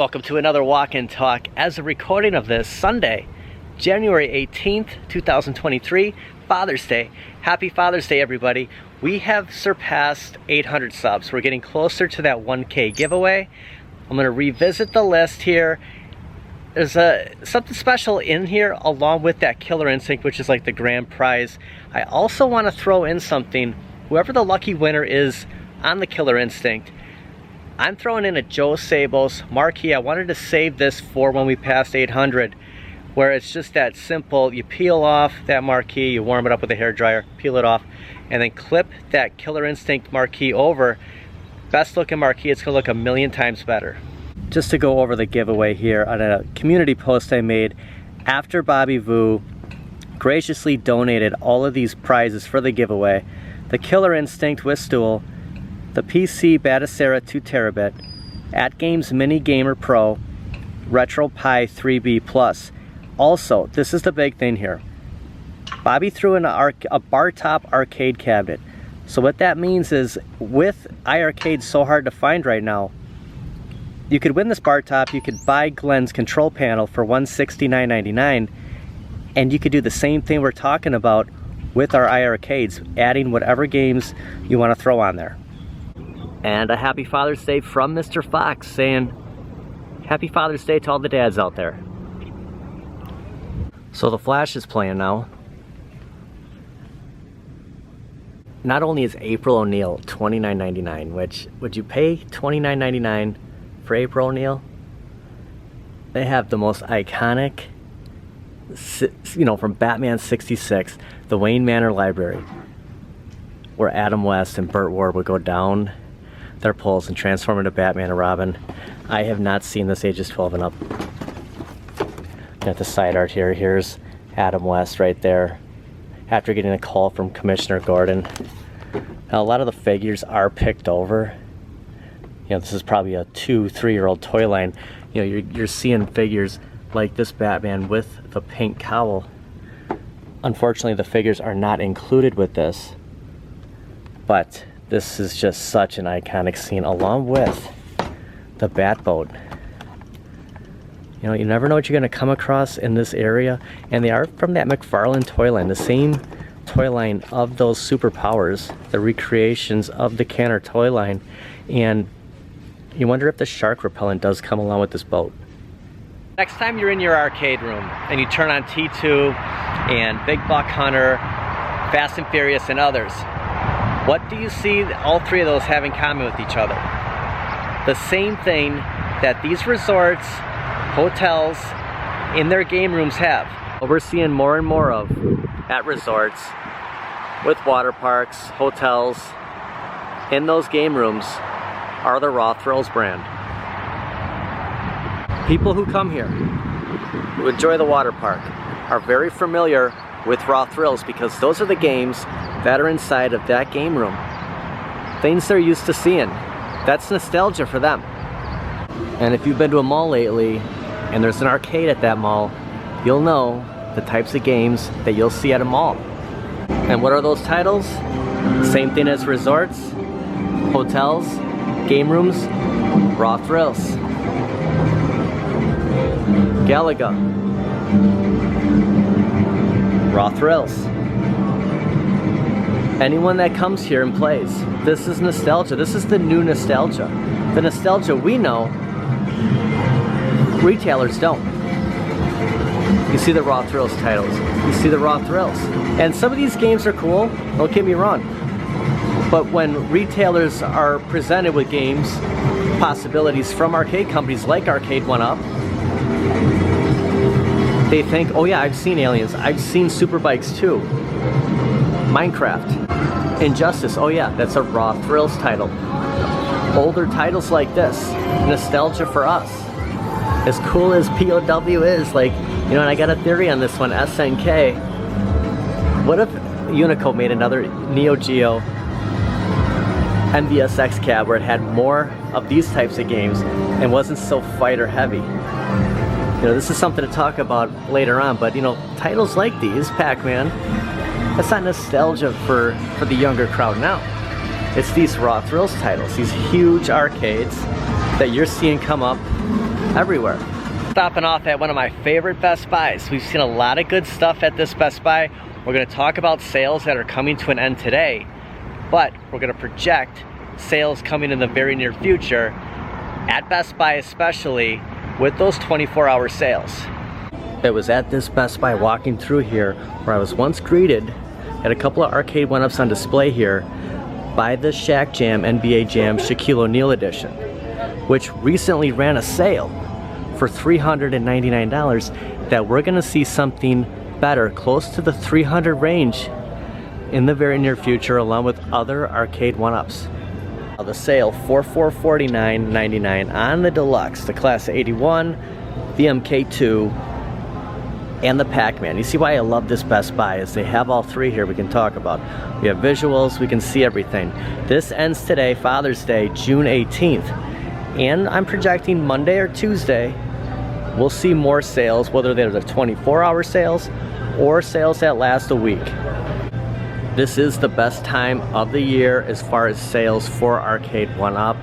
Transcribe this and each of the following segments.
Welcome to another Walk and Talk. As a recording of this Sunday, January 18th, 2023, Father's Day. Happy Father's Day, everybody. We have surpassed 800 subs. We're getting closer to that 1K giveaway. I'm going to revisit the list here. There's something special in here along with that Killer Instinct, which is like the grand prize. I also want to throw in something. Whoever the lucky winner is on the Killer Instinct, I'm throwing in a Joe Sabos marquee. I wanted to save this for when we passed 800, where it's just that simple. You peel off that marquee, you warm it up with a hairdryer, peel it off, and then clip that Killer Instinct marquee over. Best looking marquee, it's gonna look a million times better. Just to go over the giveaway here on a community post I made after Bobby Vu graciously donated all of these prizes for the giveaway: the Killer Instinct with stool, the PC Batacera 2TB, AtGames Mini Gamer Pro, RetroPie 3B Plus. Also, this is the big thing here. Bobby threw in a bar top arcade cabinet. So what that means is, with iiRcade so hard to find right now, you could win this bar top, you could buy Glenn's control panel for $169.99, and you could do the same thing we're talking about with our iiRcades, adding whatever games you want to throw on there. And a happy Father's Day from Mr. Fox, saying happy Father's Day to all the dads out there. So the Flash is playing now. Not only is April O'Neil $29.99, which, would you pay $29.99 for April O'Neil? They have the most iconic, you know, from Batman 66, the Wayne Manor Library, where Adam West and Burt Ward would go down their poles and transform into Batman and Robin. I have not seen this ages 12 and up. Got the side art here. Here's Adam West right there after getting a call from Commissioner Gordon. Now, a lot of the figures are picked over. You know, this is probably a 2-3-year-old toy line. You know, you're seeing figures like this Batman with the pink cowl. Unfortunately, the figures are not included with this, but this is just such an iconic scene, along with the Batboat. You know, you never know what you're going to come across in this area, and they are from that McFarlane toy line, the same toy line of those superpowers, the recreations of the Canner toy line. And you wonder if the shark repellent does come along with this boat. Next time you're in your arcade room and you turn on T2 and Big Buck Hunter, Fast and Furious, and others, what do you see all three of those have in common with each other? The same thing that these resorts, hotels, in their game rooms have. What we're seeing more and more of at resorts, with water parks, hotels, in those game rooms, are the Raw Thrills brand. People who come here, who enjoy the water park, are very familiar with Raw Thrills, because those are the games that are inside of that game room. Things they're used to seeing. That's nostalgia for them. And if you've been to a mall lately and there's an arcade at that mall, you'll know the types of games that you'll see at a mall. And what are those titles? Same thing as resorts, hotels, game rooms, Raw Thrills. Galaga, Raw Thrills. Anyone that comes here and plays, this is nostalgia. This is the new nostalgia. The nostalgia we know, retailers don't. You see the Raw Thrills titles, you see the Raw Thrills. And some of these games are cool, don't get me wrong. But when retailers are presented with games, possibilities from arcade companies like Arcade1up, they think, oh yeah, I've seen Aliens, I've seen Superbikes too. Minecraft, Injustice, oh yeah, that's a Raw Thrills title. Older titles like this, nostalgia for us. As cool as POW is, like, you know, and I got a theory on this one, SNK. What if Unico made another Neo Geo MVSX cab where it had more of these types of games and wasn't so fighter heavy? You know, this is something to talk about later on, but you know, titles like these, Pac-Man, that's not nostalgia for the younger crowd now. It's these Raw Thrills titles, these huge arcades that you're seeing come up everywhere. Stopping off at one of my favorite Best Buys. We've seen a lot of good stuff at this Best Buy. We're gonna talk about sales that are coming to an end today, but we're gonna project sales coming in the very near future at Best Buy, especially with those 24-hour sales. It was at this Best Buy walking through here where I was once greeted at a couple of arcade 1-ups on display here by the Shaq Jam NBA Jam Shaquille O'Neal edition, which recently ran a sale for $399 that we're gonna see something better, close to the 300 range in the very near future, along with other arcade 1-ups. The sale for $449.99 on the Deluxe, the Class 81, the MK2, and the Pac-Man. You see why I love this Best Buy is they have all three here we can talk about. We have visuals, we can see everything. This ends today, Father's Day, June 18th. And I'm projecting Monday or Tuesday, we'll see more sales, whether they're the 24-hour sales or sales that last a week. This is the best time of the year as far as sales for Arcade 1-up.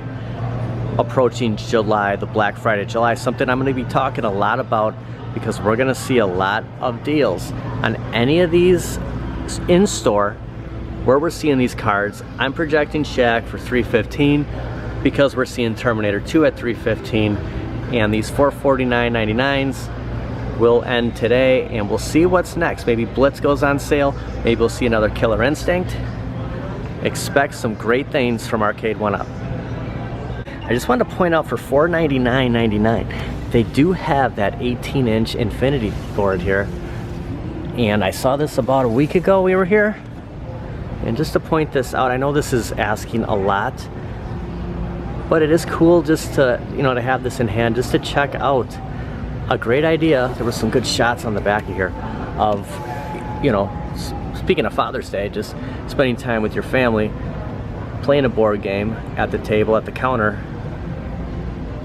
Approaching July, the Black Friday July, something I'm going to be talking a lot about because we're going to see a lot of deals on any of these in store where we're seeing these cards. I'm projecting Shaq for $315 because we're seeing Terminator 2 at $315, and these $449.99s will end today, and we'll see what's next. Maybe Blitz goes on sale, maybe we'll see another Killer Instinct. Expect some great things from Arcade 1-up. I just wanted to point out for $499.99 they do have that 18-inch infinity board here, and I saw this about a week ago we were here. And just to point this out, I know this is asking a lot, but it is cool just to, you know, to have this in hand, just to check out. A great idea. There were some good shots on the back of here of, you know, speaking of Father's Day, just spending time with your family, playing a board game at the table, at the counter.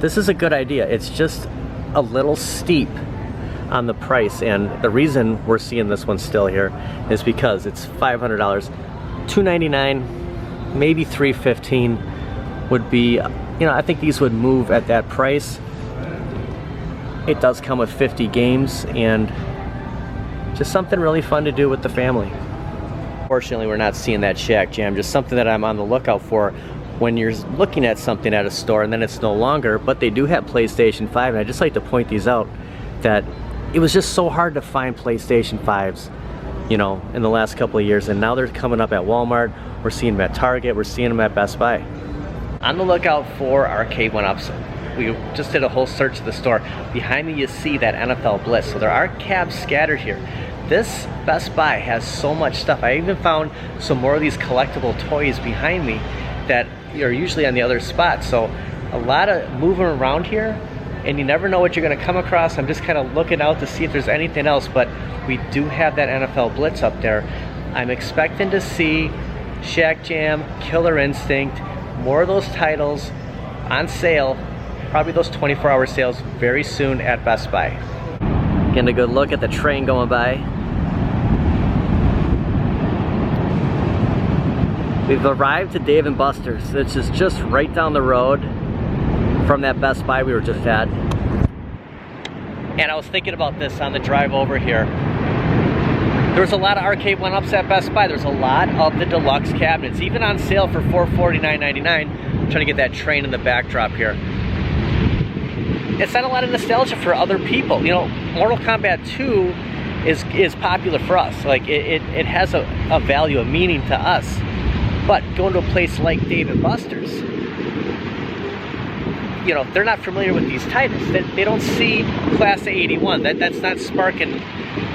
This is a good idea. It's just a little steep on the price, and the reason we're seeing this one still here is because it's $500. $299, maybe $315 would be, you know, I think these would move at that price. It does come with 50 games and just something really fun to do with the family. Fortunately, we're not seeing that Shaq Jam, just something that I'm on the lookout for when you're looking at something at a store and then it's no longer, but they do have PlayStation 5, and I just like to point these out that it was just so hard to find PlayStation 5s, you know, in the last couple of years, and now they're coming up at Walmart, we're seeing them at Target, we're seeing them at Best Buy. On the lookout for Arcade 1-ups. We just did a whole search of the store. Behind me you see that NFL Blitz, so there are cabs scattered here. This Best Buy has so much stuff. I even found some more of these collectible toys behind me that are usually on the other spot. So a lot of moving around here, and you never know what you're gonna come across. I'm just kind of looking out to see if there's anything else, but we do have that NFL Blitz up there. I'm expecting to see Shaq Jam, Killer Instinct, more of those titles on sale, probably those 24-hour sales very soon at Best Buy. Getting a good look at the train going by. We've arrived to Dave & Buster's. This is just right down the road from that Best Buy we were just at. And I was thinking about this on the drive over here. There's a lot of Arcade 1-ups at Best Buy. There's a lot of the deluxe cabinets, even on sale for $449.99. I'm trying to get that train in the backdrop here. It's not a lot of nostalgia for other people. You know, Mortal Kombat 2 is popular for us. Like, it has a value, a meaning to us. But going to a place like Dave & Buster's, you know, they're not familiar with these titles. They don't see Class 81. That's not sparking,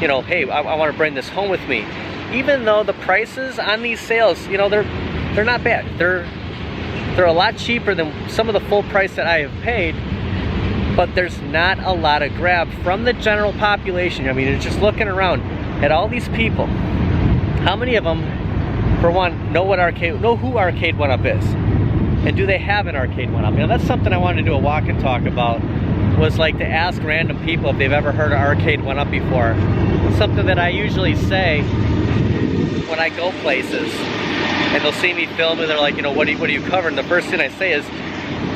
you know, hey, I want to bring this home with me. Even though the prices on these sales, you know, they're not bad. They're a lot cheaper than some of the full price that I have paid. But there's not a lot of grab from the general population. I mean, it's just looking around at all these people. How many of them, for one, know who Arcade 1-up is? And do they have an Arcade 1-up? You know, that's something I wanted to do a walk and talk about, was like to ask random people if they've ever heard of Arcade 1-up before. It's something that I usually say when I go places and they'll see me film and they're like, you know, what do you cover? And the first thing I say is,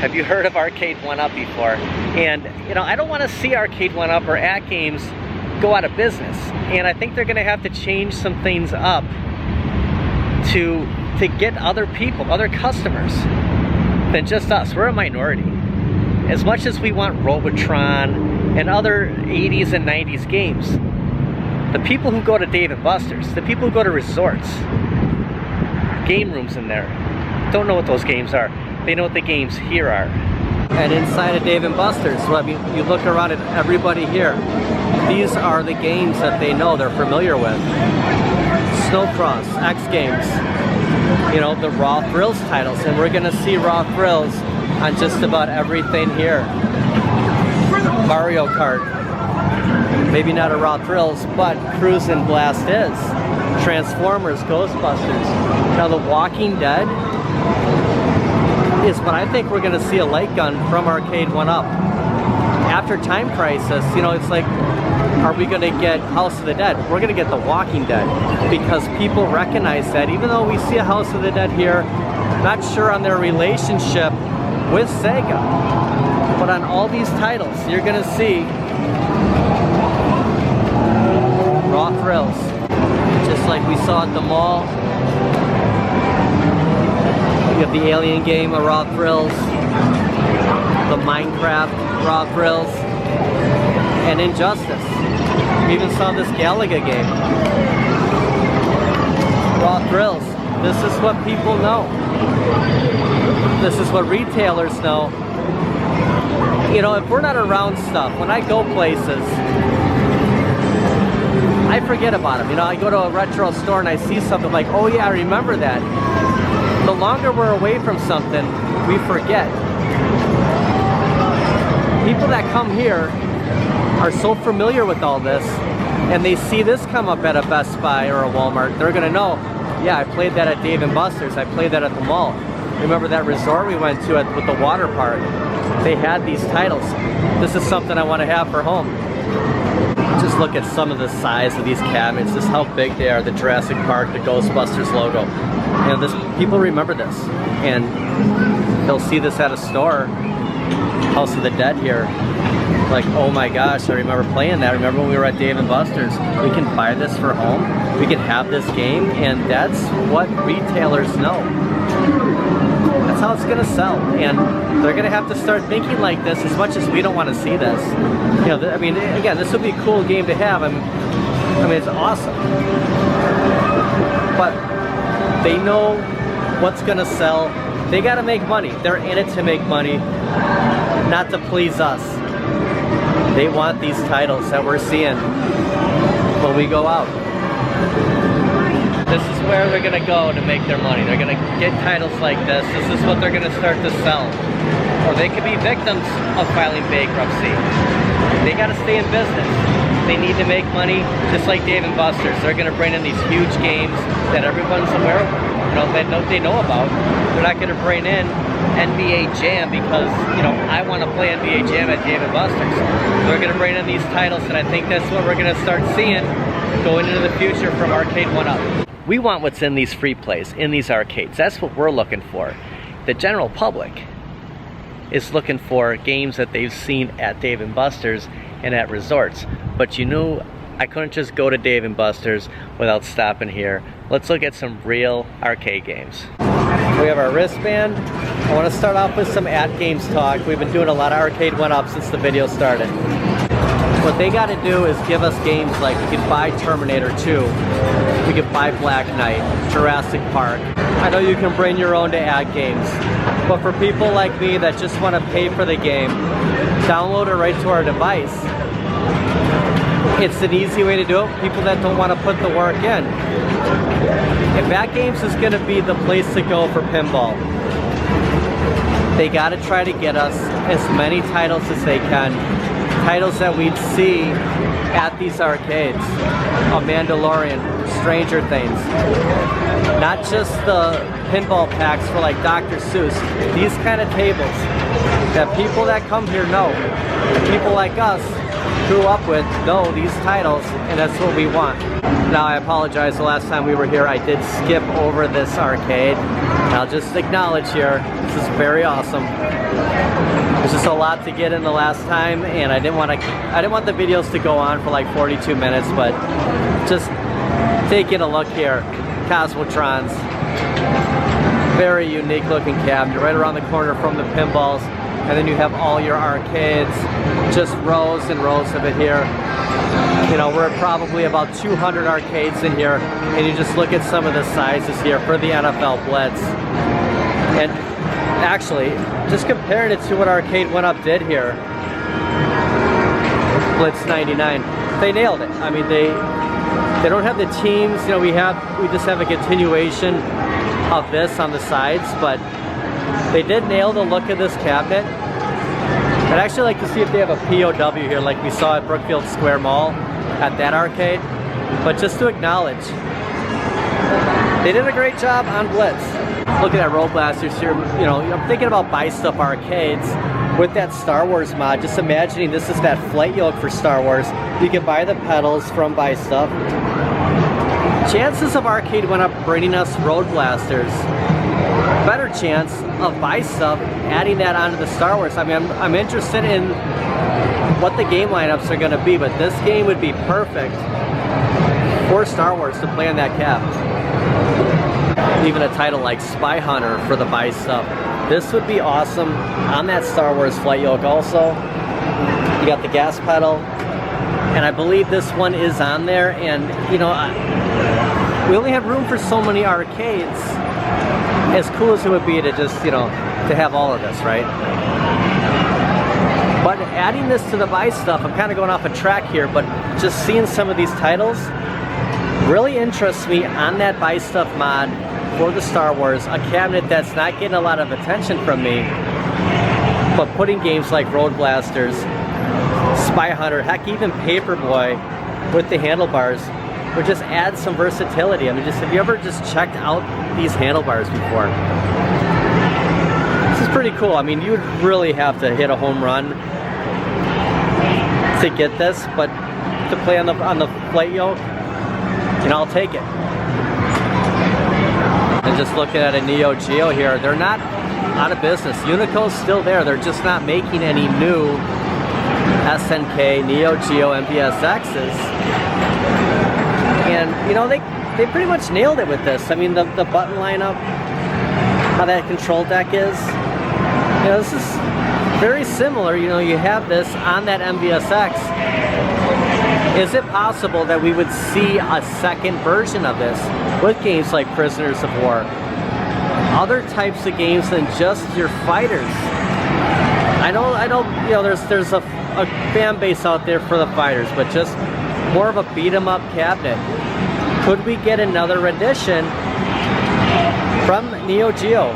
Have you heard of Arcade1up before? And you know, I don't want to see Arcade1up or AtGames go out of business. And I think they're going to have to change some things up to get other people, other customers than just us. We're a minority. As much as we want Robotron and other 80s and 90s games, the people who go to Dave & Buster's, the people who go to resorts, game rooms in there, don't know what those games are. They know what the games here are. And inside of Dave & Buster's, well, I mean, you look around at everybody here, these are the games that they know, they're familiar with. Snowcross, X Games, you know, the Raw Thrills titles, and we're gonna see Raw Thrills on just about everything here. Mario Kart, maybe not a Raw Thrills, but Cruisin' Blast is. Transformers, Ghostbusters. Now The Walking Dead is what I think we're gonna see a light gun from Arcade1up. After Time Crisis, you know, it's like, are we gonna get House of the Dead? We're gonna get The Walking Dead, because people recognize that. Even though we see a House of the Dead here, not sure on their relationship with Sega, but on all these titles, you're gonna see Raw Thrills, just like we saw at the mall. You have the Alien game, a Raw Thrills, the Minecraft Raw Thrills, and Injustice. We even saw this Galaga game. Raw Thrills. This is what people know. This is what retailers know. You know, if we're not around stuff, when I go places, I forget about them. You know, I go to a retro store and I see something like, oh yeah, I remember that. The longer we're away from something, we forget. People that come here are so familiar with all this, and they see this come up at a Best Buy or a Walmart, they're gonna know, yeah, I played that at Dave & Buster's, I played that at the mall. Remember that resort we went to with the water park? They had these titles. This is something I want to have for home. Just look at some of the size of these cabinets, just how big they are, the Jurassic Park, the Ghostbusters logo. You know, this, people remember this, and they'll see this at a store, House of the Dead here, like, oh my gosh, I remember playing that. I remember when we were at Dave & Buster's. We can buy this for home, we can have this game, and that's what retailers know. That's how it's gonna sell, and they're gonna have to start thinking like this, as much as we don't want to see this. You know, I mean, again, this would be a cool game to have. I mean, it's awesome. But they know what's gonna sell. They gotta make money. They're in it to make money, not to please us. They want these titles that we're seeing when we go out. This is where they're gonna go to make their money. They're gonna get titles like this. This is what they're gonna start to sell. Or they could be victims of filing bankruptcy. They gotta stay in business. They need to make money, just like Dave & Buster's. They're gonna bring in these huge games that everyone's aware of, you know, that they know about. They're not gonna bring in NBA Jam because, you know, I wanna play NBA Jam at Dave & Buster's. They're gonna bring in these titles, and I think that's what we're gonna start seeing going into the future from Arcade1up. We want what's in these free plays, in these arcades. That's what we're looking for. The general public is looking for games that they've seen at Dave & Buster's and at resorts. But you knew I couldn't just go to Dave & Buster's without stopping here. Let's look at some real arcade games. We have our wristband. I want to start off with some AtGames talk. We've been doing a lot of Arcade1up since the video started. What they got to do is give us games like, we could buy Terminator 2, we could buy Black Knight, Jurassic Park. I know you can bring your own to AtGames, but for people like me that just want to pay for the game, download it right to our device. It's an easy way to do it. People that don't want to put the work in. If AtGames is going to be the place to go for pinball, they got to try to get us as many titles as they can. Titles that we'd see at these arcades. A Mandalorian, Stranger Things. Not just the pinball packs for like Dr. Seuss. These kind of tables that people that come here know. People like us grew up with know these titles, and that's what we want. Now I apologize, the last time we were here I did skip over this arcade. I'll just acknowledge here, this is very awesome. There's just a lot to get in the last time, and I didn't want the videos to go on for like 42 minutes, but just taking a look here. Cosmotrons, very unique looking cabinet, right around the corner from the pinballs, and then you have all your arcades, just rows and rows of it here. You know, we're at probably about 200 arcades in here, and you just look at some of the sizes here for the NFL Blitz. And actually, just comparing it to what Arcade1up did here, Blitz 99, they nailed it. I mean, they don't have the teams, you know, we just have a continuation of this on the sides, but they did nail the look of this cabinet. I'd actually like to see if they have a POW here like we saw at Brookfield Square Mall at that arcade. But just to acknowledge, they did a great job on Blitz. Look at that Road Blasters here. You know, I'm thinking about Buy Stuff Arcades with that Star Wars mod. Just imagining this is that flight yoke for Star Wars. You can buy the pedals from Buy Stuff. Chances of Arcade1up bringing us Road Blasters, better chance of Buy Stuff adding that onto the Star Wars. I mean, I'm interested in what the game lineups are going to be, but this game would be perfect for Star Wars to play on that cap. Even a title like Spy Hunter for the Buy Stuff. This would be awesome on that Star Wars flight yoke also. You got the gas pedal, and I believe this one is on there, and you know, we only have room for so many arcades. As cool as it would be to just, you know, to have all of this, right? But adding this to the Buy Stuff, I'm kind of going off a track here, but just seeing some of these titles really interests me on that Buy Stuff mod for the Star Wars, a cabinet that's not getting a lot of attention from me, but putting games like Road Blasters, Spy Hunter, heck, even Paperboy with the handlebars, would just add some versatility. I mean, just have you ever just checked out these handlebars before? This is pretty cool. I mean, you'd really have to hit a home run to get this, but to play on the flight yoke, you know, I'll take it. And just looking at a Neo Geo here, they're not out of business. Unico's still there. They're just not making any new SNK, Neo Geo, MVSXs. And you know, they pretty much nailed it with this. I mean, the button lineup, how that control deck is, you know, this is very similar. You know, you have this on that MVSX. Is it possible that we would see a second version of this with games like Prisoners of War, other types of games than just your fighters? I know, you know, there's a fan base out there for the fighters, but just more of a beat 'em up cabinet. Could we get another rendition from Neo Geo?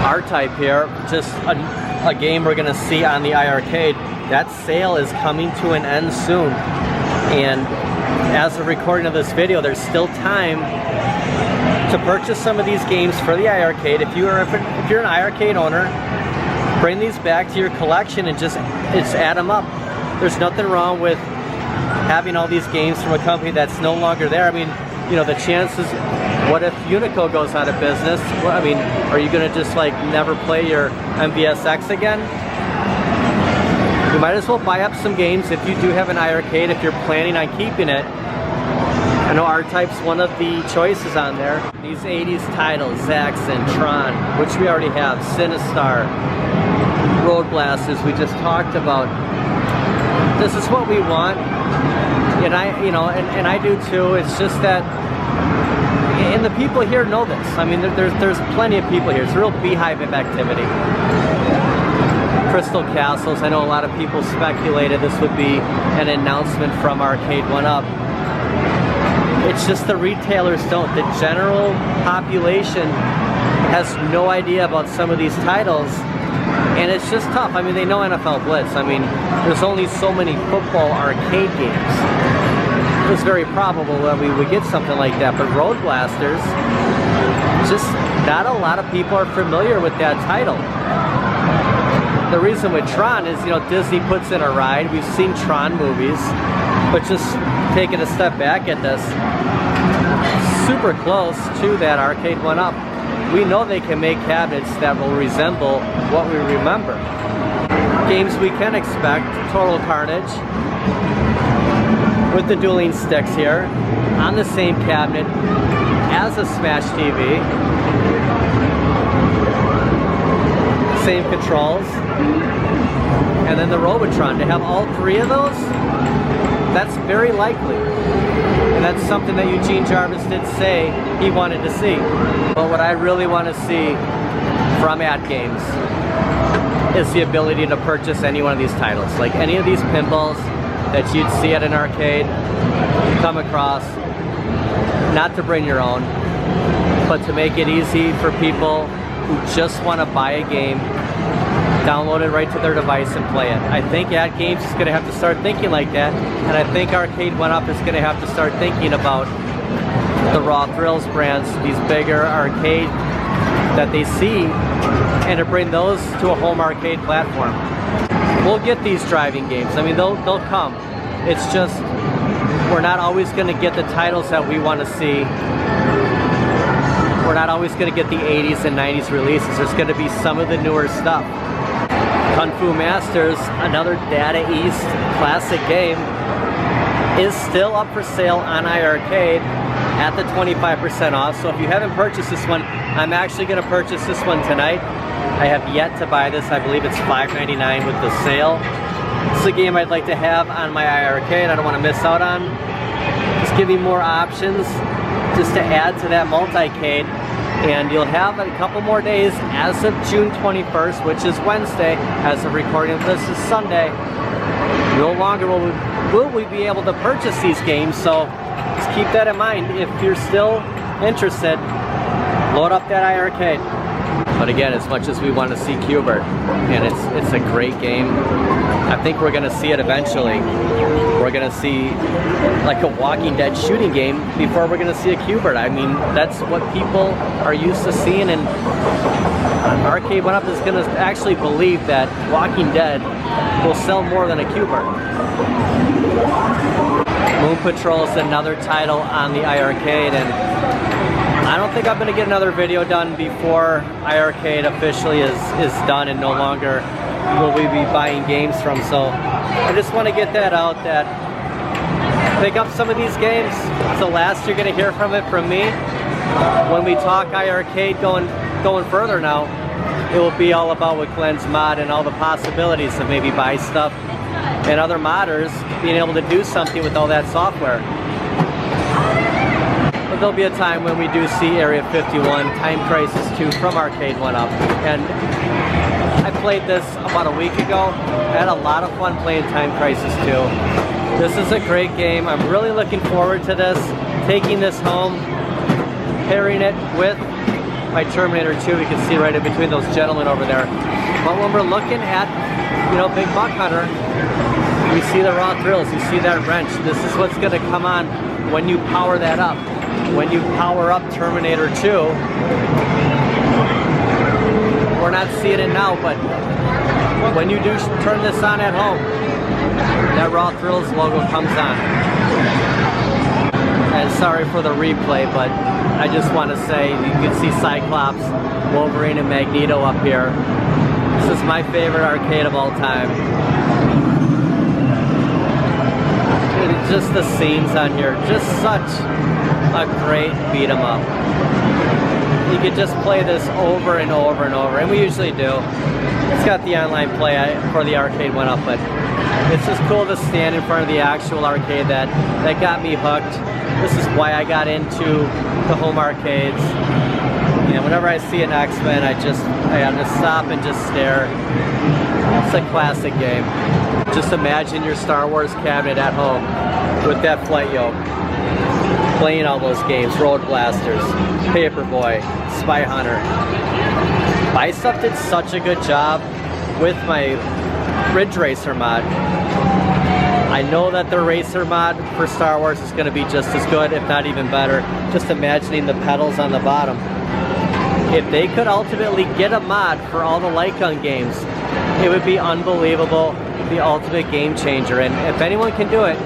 R-Type here, just a game we're gonna see on the iiRcade. That sale is coming to an end soon, and as of recording of this video, there's still time to purchase some of these games for the iiRcade. If you're an iiRcade owner, bring these back to your collection and just add them up. There's nothing wrong with having all these games from a company that's no longer there. I mean, you know, the chances, what if Unico goes out of business? Well, I mean, are you gonna just like never play your MVSX again? You might as well buy up some games if you do have an iiRcade, if you're planning on keeping it. I know R-Type's one of the choices on there. These 80s titles, Zaxxon, Tron, which we already have, Sinistar, Road Blasters, we just talked about. This is what we want, and I do too. It's just that, and the people here know this. I mean, there's plenty of people here. It's a real beehive of activity. Crystal Castles, I know a lot of people speculated this would be an announcement from Arcade1up. It's just the retailers don't. The general population has no idea about some of these titles, and it's just tough. I mean, they know NFL Blitz. I mean, there's only so many football arcade games. It was very probable that we would get something like that, but Road Blasters, just not a lot of people are familiar with that title. the reason with Tron is, you know, Disney puts in a ride. We've seen Tron movies, but just taking a step back at this, super close to that Arcade1up. We know they can make cabinets that will resemble what we remember. Games we can expect: Total Carnage with the dueling sticks here on the same cabinet as a Smash TV. Same controls. And then the Robotron, to have all three of those, that's very likely. And that's something that Eugene Jarvis did say he wanted to see. But what I really want to see from AtGames is the ability to purchase any one of these titles. Like any of these pinballs that you'd see at an arcade, come across, not to bring your own, but to make it easy for people who just want to buy a game, download it right to their device and play it. I think AtGames is going to have to start thinking like that, and I think Arcade1up is going to have to start thinking about the Raw Thrills brands, these bigger arcade that they see, and to bring those to a home arcade platform. We'll get these driving games. I mean, they'll come. It's just, we're not always going to get the titles that we want to see. We're not always going to get the 80s and 90s releases. There's going to be some of the newer stuff. Kung Fu Masters, another Data East classic game, is still up for sale on iiRcade at the 25% off. So if you haven't purchased this one, I'm actually going to purchase this one tonight. I have yet to buy this. I believe it's $5.99 with the sale. It's a game I'd like to have on my iiRcade. I don't want to miss out on. Just give me more options just to add to that multicade. And you'll have a couple more days as of June 21st, which is Wednesday. As of recording this is Sunday. No longer will we be able to purchase these games, so just keep that in mind. If you're still interested, load up that iiRcade. But again, as much as we want to see Q*bert, and it's a great game, I think we're going to see it eventually. We're going to see like a Walking Dead shooting game before we're going to see a Q*bert. I mean, that's what people are used to seeing, and Arcade1up is going to actually believe that Walking Dead will sell more than a Q*bert. Moon Patrol is another title on the iiRcade, and I don't think I'm going to get another video done before iiRcade officially is done and no longer will we be buying games from. So I just want to get that out, that pick up some of these games. It's the last you're going to hear from me. When we talk iiRcade going further now, it will be all about with Glenn's Mod and all the possibilities of maybe buy stuff and other modders being able to do something with all that software. But there'll be a time when we do see Area 51, Time Crisis 2 from Arcade1up. And I played this about a week ago. I had a lot of fun playing Time Crisis 2. This is a great game. I'm really looking forward to this. Taking this home, pairing it with my Terminator 2. We can see right in between those gentlemen over there. But when we're looking at, you know, Big Buck Hunter, we see the Raw Thrills, you see that wrench. This is what's going to come on when you power that up. When you power up Terminator 2, we're not seeing it now, but when you do turn this on at home, that Raw Thrills logo comes on. And sorry for the replay, but I just want to say, you can see Cyclops, Wolverine, and Magneto up here. This is my favorite arcade of all time. And just the scenes on here, just such a great beat 'em up. You could just play this over and over and over, and we usually do. It's got the online play for the Arcade1up, but it's just cool to stand in front of the actual arcade that got me hooked. This is why I got into the home arcades. And whenever I see an X-Men, I have to stop and just stare. It's a classic game. Just imagine your Star Wars cabinet at home with that flight yoke, playing all those games, Road Blasters, Paperboy, Spy Hunter. Bicep did such a good job with my Ridge Racer mod. I know that the Racer mod for Star Wars is going to be just as good, if not even better. Just imagining the pedals on the bottom. If they could ultimately get a mod for all the Lycon games, it would be unbelievable, the ultimate game changer. And if anyone can do it,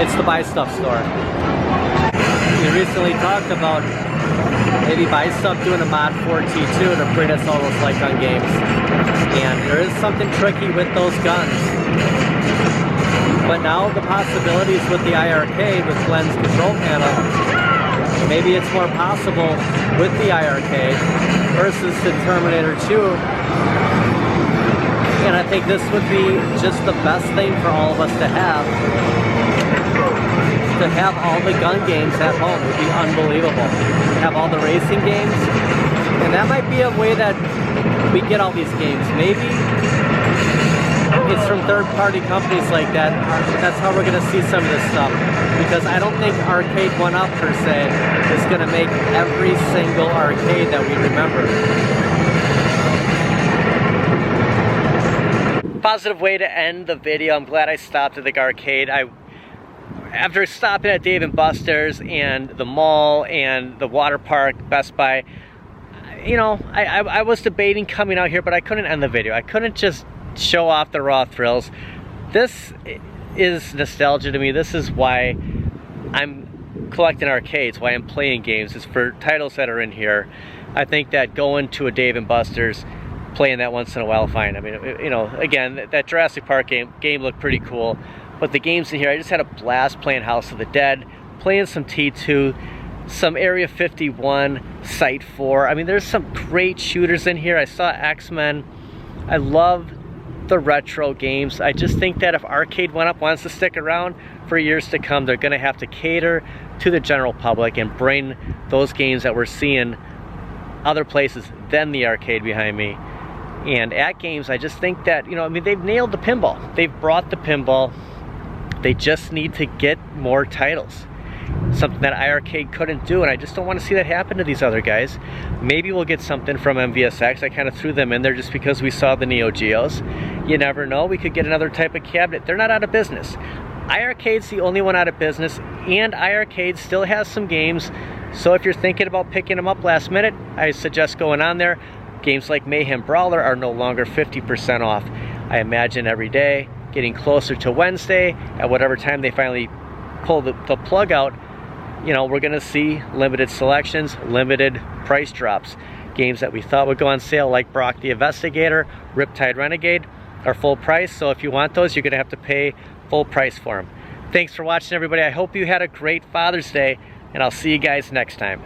it's the Buy Stuff store. We recently talked about maybe Buy Stuff doing a mod 4T2 to bring us all those like gun games. And there is something tricky with those guns. But now the possibilities with the iiRcade with Glenn's control panel, maybe it's more possible with the iiRcade versus the Terminator 2. And I think this would be just the best thing for all of us to have. To have all the gun games at home would be unbelievable. Have all the racing games. And that might be a way that we get all these games. Maybe it's from third-party companies like that. That's how we're going to see some of this stuff. Because I don't think Arcade1up per se is going to make every single arcade that we remember. Positive way to end the video. I'm glad I stopped at the arcade. After stopping at Dave & Buster's and the mall and the water park, Best Buy, you know, I was debating coming out here, but I couldn't end the video. I couldn't just show off the raw thrills. This is nostalgia to me. This is why I'm collecting arcades, why I'm playing games. It's for titles that are in here. I think that going to a Dave & Buster's, playing that once in a while, fine. I mean, you know, again, that Jurassic Park game looked pretty cool. But the games in here, I just had a blast playing House of the Dead, playing some T2, some Area 51, Site 4. I mean, there's some great shooters in here. I saw X-Men. I love the retro games. I just think that if Arcade1up wants to stick around for years to come, they're going to have to cater to the general public and bring those games that we're seeing other places than the arcade behind me. And AtGames, I just think that, you know, I mean, they've nailed the pinball. They've brought the pinball. They just need to get more titles. Something that iiRcade couldn't do, and I just don't want to see that happen to these other guys. Maybe we'll get something from MVSX. I kind of threw them in there just because we saw the Neo Geos. You never know, we could get another type of cabinet. They're not out of business. iiRcade's the only one out of business, and iiRcade still has some games. So if you're thinking about picking them up last minute, I suggest going on there. Games like Mayhem Brawler are no longer 50% off. I imagine every day, getting closer to Wednesday, at whatever time they finally pull the plug out, you know, we're gonna see limited selections, limited price drops. Games that we thought would go on sale, like Brock the Investigator, Riptide Renegade, are full price. So if you want those, you're gonna have to pay full price for them. Thanks for watching, everybody. I hope you had a great Father's Day, and I'll see you guys next time.